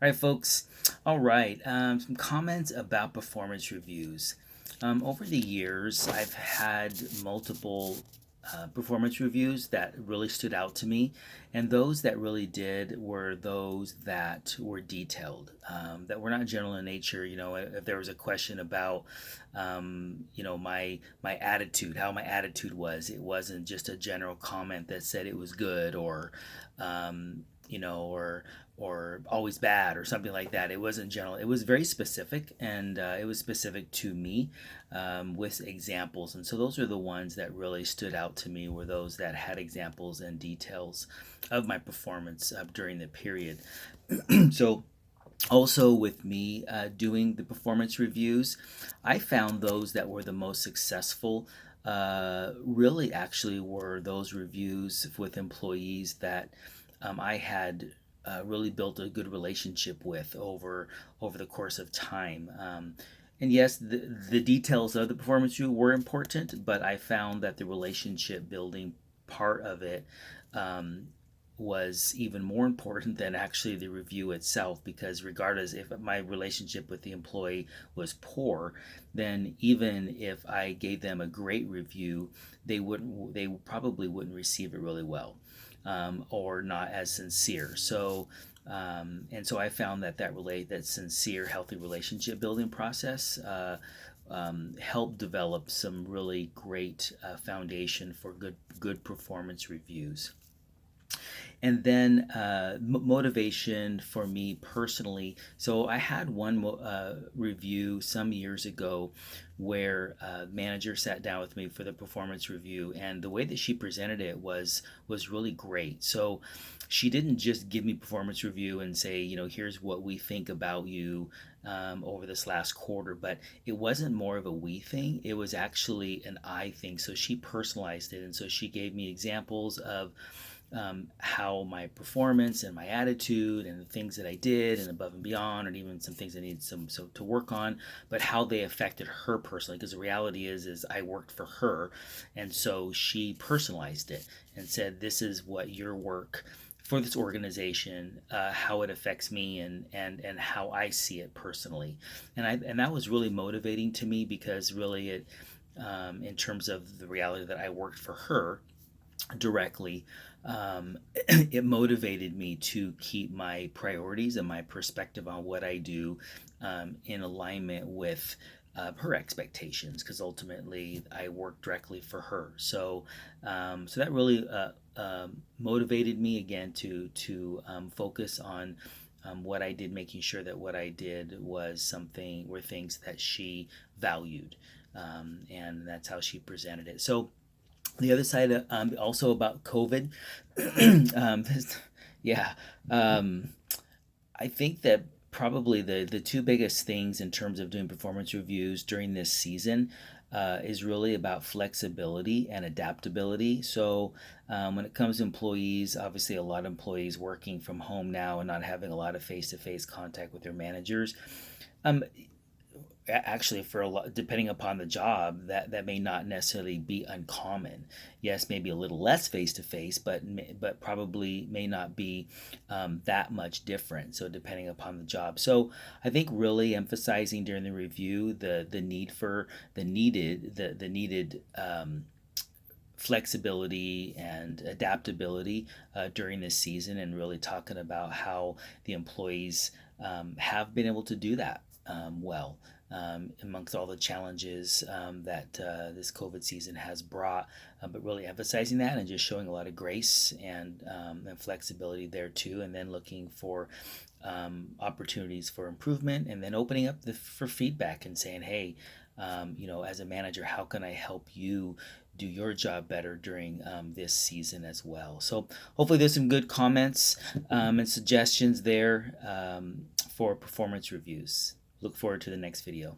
All right, folks. All right, some comments about performance reviews. Over the years, I've had multiple performance reviews that really stood out to me, and those that really did were those that were detailed, that were not general in nature. If there was a question about, my attitude, how my attitude was, it wasn't just a general comment that said it was good or always bad or something like that. It wasn't general. It was very specific, and it was specific to me, with examples. And so those are the ones that really stood out to me, were those that had examples and details of my performance during the period. So also with me doing the performance reviews, I found those that were the most successful really actually were those reviews with employees that I had really built a good relationship with over the course of time. And yes, the details of the performance review were important, but I found that the relationship building part of it was even more important than actually the review itself, because regardless if my relationship with the employee was poor, then even if I gave them a great review, they probably wouldn't receive it really well, or not as sincere. So I found that sincere, healthy relationship building process helped develop some really great foundation for good performance reviews. And then motivation for me personally. So I had one review some years ago where a manager sat down with me for the performance review, and the way that she presented it was really great. So she didn't just give me performance review and say, here's what we think about you over this last quarter, but it wasn't more of a we thing. It was actually an I thing. So she personalized it, and so she gave me examples of how my performance and my attitude and the things that I did and above and beyond, and even some things I needed some to work on, but how they affected her personally. Because the reality is I worked for her, and so she personalized it and said, "This is what your work for this organization, how it affects me, and how I see it personally." And that was really motivating to me, because really it, in terms of the reality that I worked for her directly, it motivated me to keep my priorities and my perspective on what I do in alignment with her expectations, because ultimately I work directly for her. So that really motivated me again to focus on what I did, making sure that what I did were things that she valued, and that's how she presented it. So the other side, also about COVID. um, yeah, um, I think that probably the two biggest things in terms of doing performance reviews during this season is really about flexibility and adaptability. So when it comes to employees, obviously a lot of employees working from home now and not having a lot of face-to-face contact with their managers. Um, Actually, for a lot, depending upon the job, that may not necessarily be uncommon. Yes, maybe a little less face to face, but probably may not be that much different. So depending upon the job. So I think really emphasizing during the review the need for the needed flexibility and adaptability during this season, and really talking about how the employees have been able to do that well, amongst all the challenges that this COVID season has brought, but really emphasizing that and just showing a lot of grace and flexibility there too, and then looking for opportunities for improvement, and then opening up for feedback and saying, hey, as a manager, how can I help you do your job better during this season as well? So hopefully there's some good comments and suggestions there for performance reviews. Look forward to the next video.